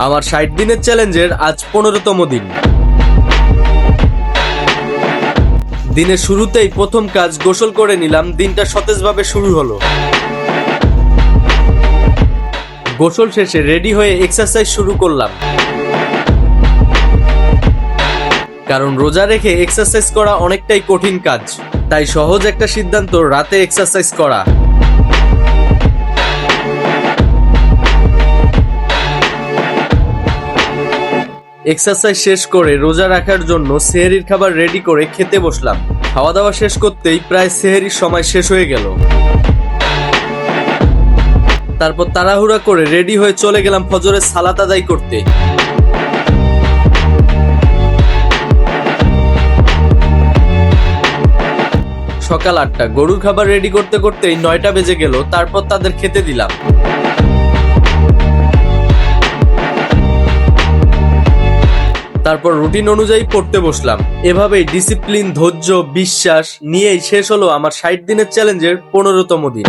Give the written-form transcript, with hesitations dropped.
আমার ৬০ দিনের চ্যালেঞ্জের আজ ১৫তম দিন। দিনের শুরুতেই প্রথম কাজ গোসল করে নিলাম, দিনটা সতেজভাবে শুরু হলো। গোসল শেষে রেডি হয়ে এক্সারসাইজ শুরু করলাম, কারণ রোজা রেখে এক্সারসাইজ করা অনেকটাই কঠিন কাজ, তাই সহজ একটা সিদ্ধান্ত রাতে এক্সারসাইজ করা। এক্সারসাইজ শেষ করে রোজা রাখার জন্য সেহরির খাবার রেডি করে খেতে বসলাম। খাওয়া দাওয়া শেষ করতেই প্রায় সেহরির সময় শেষ হয়ে গেল। তারপর তাড়াহুড়া করে রেডি হয়ে চলে গেলাম ফজরের সালাত আদায় করতে। সকাল ৮টা, গরুর খাবার রেডি করতে করতেই ৯টা বেজে গেল। তারপর তাদের খেতে দিলাম। তারপর রুটিন অনুযায়ী পড়তে বসলাম। এভাবেই ডিসিপ্লিন, ধৈর্য, বিশ্বাস নিয়েই শেষ হলো আমার ৬০ দিনের চ্যালেঞ্জের ১৫তম দিন।